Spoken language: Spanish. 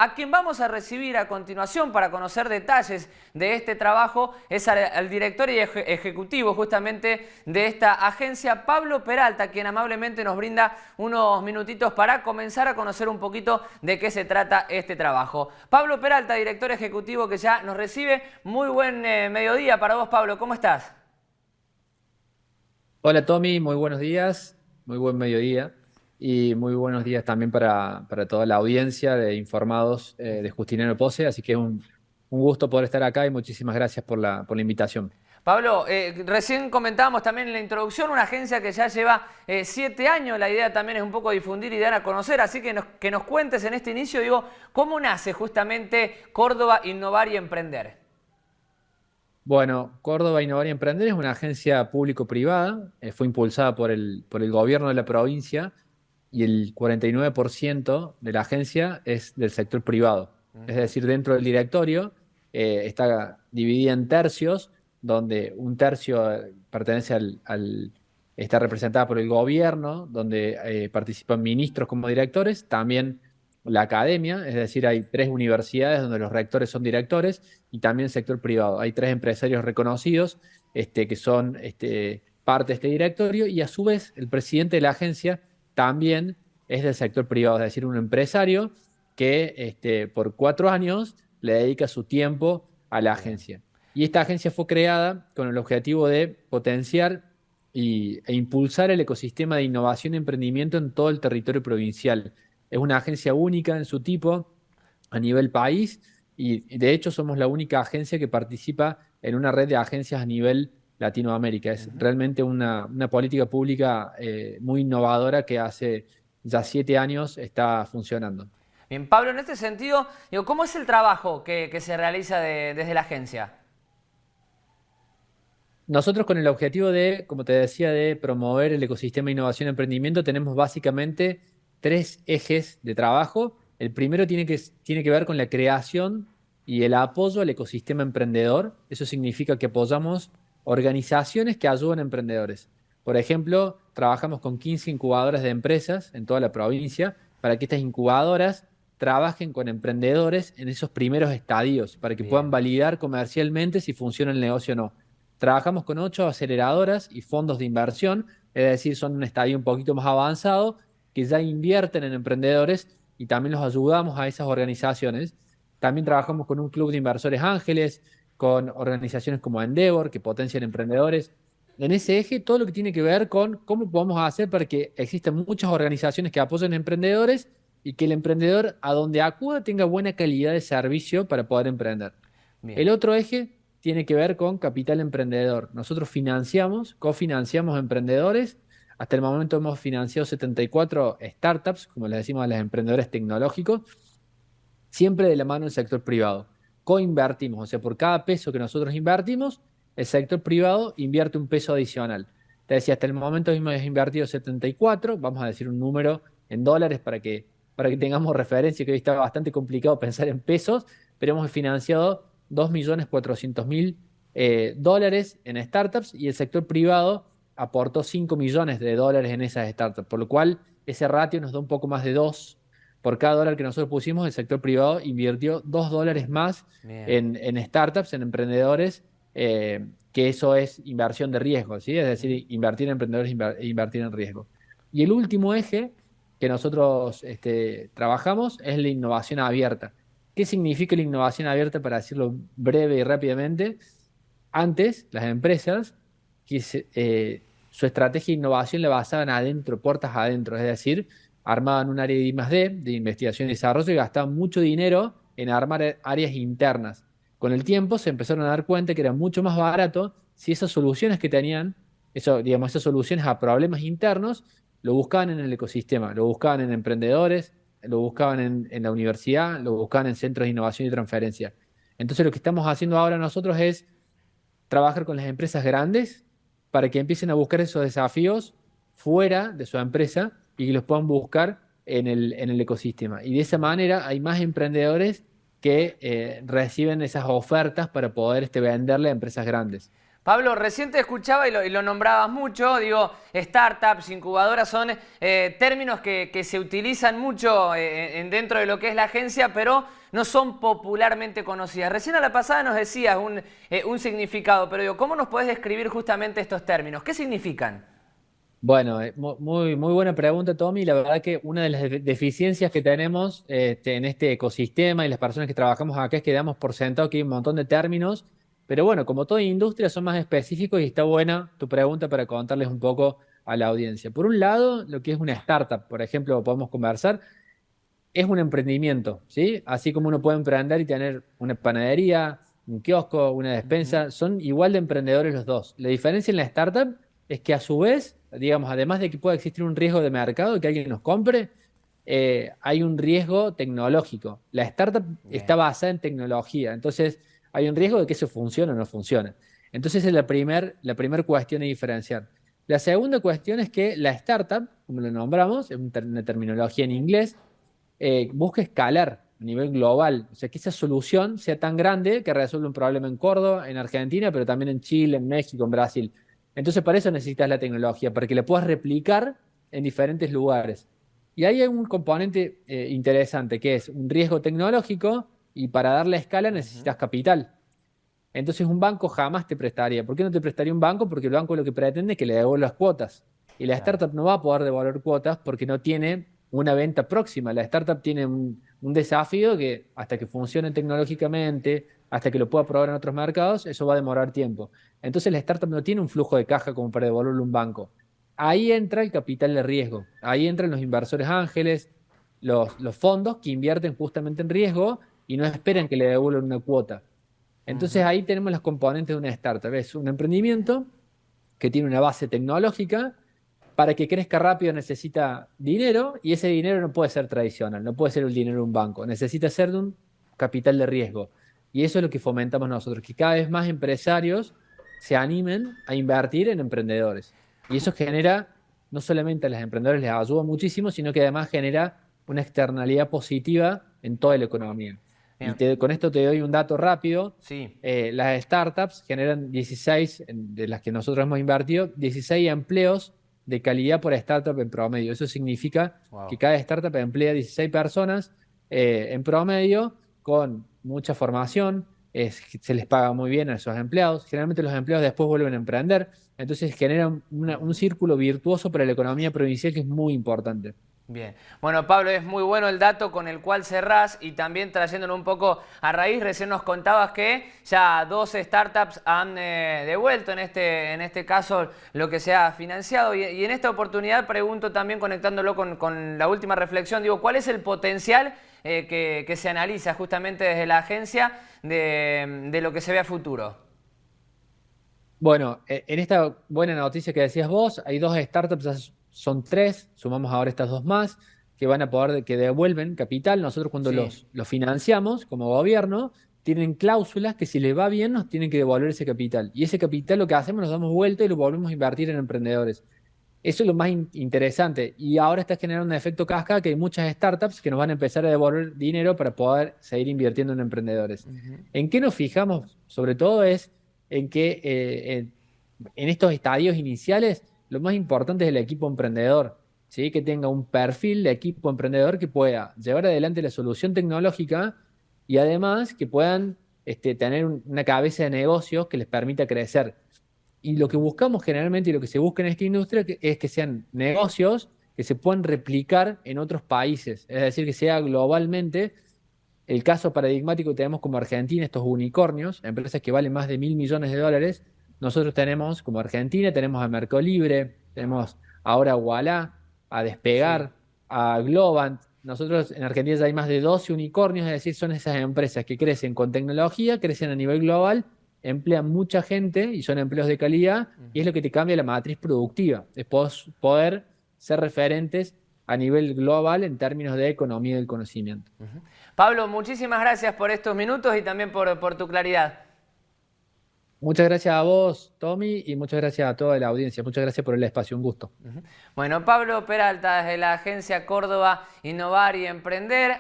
A quien vamos a recibir a continuación para conocer detalles de este trabajo es al director y ejecutivo justamente de esta agencia, Pablo Peralta, quien amablemente nos brinda unos minutitos para comenzar a conocer un poquito de qué se trata este trabajo. Pablo Peralta, director ejecutivo que ya nos recibe. Muy buen mediodía para vos, Pablo. ¿Cómo estás? Hola Tommy, muy buenos días, muy buen mediodía y muy buenos días también para toda la audiencia de Informados de Justiniano Pose, así que es un gusto poder estar acá y muchísimas gracias por la invitación. Pablo, recién comentábamos también en la introducción una agencia que ya lleva 7 años. La idea también es un poco difundir y dar a conocer, así que nos cuentes en este inicio, digo, ¿cómo nace justamente Córdoba Innovar y Emprender? Bueno, Córdoba Innovar y Emprender es una agencia público-privada, fue impulsada por el gobierno de la provincia y el 49% de la agencia es del sector privado. Es decir, dentro del directorio está dividida en tercios, donde un tercio pertenece está representada por el gobierno, donde participan ministros como directores, también la academia, es decir, hay 3 universidades donde los rectores son directores y también sector privado. Hay 3 empresarios reconocidos que son parte de este directorio y a su vez el presidente de la agencia también es del sector privado, es decir, un empresario que por 4 años le dedica su tiempo a la Bien. agencia. Y esta agencia fue creada con el objetivo de potenciar e impulsar el ecosistema de innovación y emprendimiento en todo el territorio provincial. Es una agencia única en su tipo a nivel país y de hecho somos la única agencia que participa en una red de agencias a nivel Latinoamérica. Es realmente una política pública muy innovadora que hace ya 7 años está funcionando. Bien, Pablo, en este sentido, digo, ¿cómo es el trabajo que se realiza desde la agencia? Nosotros con el objetivo de, como te decía, de promover el ecosistema de innovación y emprendimiento, tenemos básicamente 3 ejes de trabajo. El primero tiene que ver con la creación y el apoyo al ecosistema emprendedor. Eso significa que apoyamos organizaciones que ayudan a emprendedores. Por ejemplo, trabajamos con 15 incubadoras de empresas en toda la provincia para que estas incubadoras trabajen con emprendedores en esos primeros estadios, para que puedan Bien. validar comercialmente si funciona el negocio o no. Trabajamos con 8 aceleradoras y fondos de inversión, es decir, son un estadio un poquito más avanzado que ya invierten en emprendedores y también los ayudamos a esas organizaciones. También trabajamos con un club de inversores ángeles, con organizaciones como Endeavor, que potencian emprendedores. En ese eje, todo lo que tiene que ver con cómo podemos hacer para que existan muchas organizaciones que apoyen a emprendedores y que el emprendedor a donde acuda tenga buena calidad de servicio para poder emprender. El Bien. otro eje tiene que ver con capital emprendedor. Nosotros financiamos, cofinanciamos emprendedores. Hasta el momento hemos financiado 74 startups, como les decimos a los emprendedores tecnológicos, siempre de la mano del sector privado. Coinvertimos, o sea, por cada peso que nosotros invertimos, el sector privado invierte un peso adicional. Te decía, hasta el momento hemos invertido 74, vamos a decir un número en dólares para que tengamos referencia, que hoy está bastante complicado pensar en pesos, pero hemos financiado 2.400.000 dólares en startups y el sector privado aportó 5 millones de dólares en esas startups, por lo cual ese ratio nos da un poco más de 2 por cada dólar que nosotros pusimos, el sector privado invirtió $2 más Bien. en startups, en emprendedores, que eso es inversión de riesgo, ¿sí? Es decir, invertir en emprendedores e invertir en riesgo. Y el último eje que nosotros trabajamos es la innovación abierta. ¿Qué significa la innovación abierta? Para decirlo breve y rápidamente, antes las empresas su estrategia de innovación la basaban adentro, puertas adentro, es decir, armaban un área de I+D, de investigación y desarrollo, y gastaban mucho dinero en armar áreas internas. Con el tiempo se empezaron a dar cuenta que era mucho más barato si esas soluciones que tenían, digamos, esas soluciones a problemas internos, lo buscaban en el ecosistema, lo buscaban en emprendedores, lo buscaban en la universidad, lo buscaban en centros de innovación y transferencia. Entonces lo que estamos haciendo ahora nosotros es trabajar con las empresas grandes para que empiecen a buscar esos desafíos fuera de su empresa y que los puedan buscar en el ecosistema. Y de esa manera hay más emprendedores que reciben esas ofertas para poder venderle a empresas grandes. Pablo, recién te escuchaba y lo nombrabas mucho, digo, startups, incubadoras son términos que se utilizan mucho dentro de lo que es la agencia, pero no son popularmente conocidas. Recién a la pasada nos decías un significado, pero digo, ¿cómo nos podés describir justamente estos términos? ¿Qué significan? Bueno, muy buena pregunta, Tommy. La verdad que una de las deficiencias que tenemos en este ecosistema y las personas que trabajamos acá es que damos por sentado que hay un montón de términos, pero bueno, como toda industria son más específicos y está buena tu pregunta para contarles un poco a la audiencia. Por un lado, lo que es una startup, por ejemplo, podemos conversar, es un emprendimiento, ¿sí? Así como uno puede emprender y tener una panadería, un kiosco, una Ujú. despensa, son igual de emprendedores los dos. La diferencia en la startup es que a su vez, digamos, además de que pueda existir un riesgo de mercado, que alguien nos compre, hay un riesgo tecnológico. La startup está Bien. basada en tecnología, entonces hay un riesgo de que eso funcione o no funcione. Entonces es la primer cuestión a diferenciar. La segunda cuestión es que la startup, como lo nombramos, es una terminología en inglés, busca escalar a nivel global, o sea, que esa solución sea tan grande que resuelva un problema en Córdoba, en Argentina, pero también en Chile, en México, en Brasil. Entonces, para eso necesitas la tecnología, para que la puedas replicar en diferentes lugares. Y ahí hay un componente interesante, que es un riesgo tecnológico, y para darle escala Ujú. necesitas capital. Entonces, un banco jamás te prestaría. ¿Por qué no te prestaría un banco? Porque el banco lo que pretende es que le devuelvas cuotas. Y la Claro. startup no va a poder devolver cuotas porque no tiene una venta próxima. La startup tiene un desafío que hasta que funcione tecnológicamente, hasta que lo pueda probar en otros mercados, eso va a demorar tiempo. Entonces, la startup no tiene un flujo de caja como para devolverle un banco. Ahí entra el capital de riesgo. Ahí entran los inversores ángeles, los fondos que invierten justamente en riesgo y no esperan que le devuelvan una cuota. Entonces Ujú. ahí tenemos los componentes de una startup. Es un emprendimiento que tiene una base tecnológica. Para que crezca rápido necesita dinero y ese dinero no puede ser tradicional, no puede ser el dinero de un banco, necesita ser de un capital de riesgo. Y eso es lo que fomentamos nosotros, que cada vez más empresarios se animen a invertir en emprendedores. Y eso genera, no solamente a los emprendedores les ayuda muchísimo, sino que además genera una externalidad positiva en toda la economía. Y Bien. con esto te doy un dato rápido. Sí. Las startups generan 16, de las que nosotros hemos invertido, 16 empleos de calidad por startup en promedio. Eso significa que Wow. cada startup emplea 16 personas en promedio con mucha formación, se les paga muy bien a esos empleados. Generalmente los empleados después vuelven a emprender, entonces generan un círculo virtuoso para la economía provincial que es muy importante. Bien. Bueno, Pablo, es muy bueno el dato con el cual cerrás y también trayéndolo un poco a raíz, recién nos contabas que ya 12 startups han devuelto en este caso lo que se ha financiado y en esta oportunidad pregunto también conectándolo con la última reflexión, digo, ¿cuál es el potencial que se analiza justamente desde la agencia de lo que se ve a futuro? Bueno, en esta buena noticia que decías vos, hay dos startups, son tres, sumamos ahora estas dos más, que van a poder, que devuelven capital. Nosotros cuando Sí. los financiamos como gobierno, tienen cláusulas que si les va bien nos tienen que devolver ese capital. Y ese capital lo que hacemos, nos damos vuelta y lo volvemos a invertir en emprendedores. Eso es lo más interesante. Y ahora está generando un efecto cascada que hay muchas startups que nos van a empezar a devolver dinero para poder seguir invirtiendo en emprendedores. Ujú. ¿En qué nos fijamos? Sobre todo es en que en estos estadios iniciales lo más importante es el equipo emprendedor, ¿sí? Que tenga un perfil de equipo emprendedor que pueda llevar adelante la solución tecnológica y además que puedan tener una cabeza de negocios que les permita crecer. Y lo que buscamos generalmente y lo que se busca en esta industria es que sean negocios que se puedan replicar en otros países, es decir, que sea globalmente. El caso paradigmático que tenemos como Argentina, estos unicornios, empresas que valen más de 1.000 millones de dólares. Nosotros tenemos, como Argentina, tenemos a Mercado Libre, tenemos ahora a Ualá, a Sí. Despegar, a Globant. Nosotros en Argentina ya hay más de 12 unicornios, es decir, son esas empresas que crecen con tecnología, crecen a nivel global, emplean mucha gente y son empleos de calidad, y es lo que te cambia la matriz productiva, es poder ser referentes a nivel global en términos de economía del conocimiento. Ujú. Pablo, muchísimas gracias por estos minutos y también por tu claridad. Muchas gracias a vos, Tommy, y muchas gracias a toda la audiencia. Muchas gracias por el espacio, un gusto. Ujú. Bueno, Pablo Peralta, desde la agencia Córdoba Innovar y Emprender.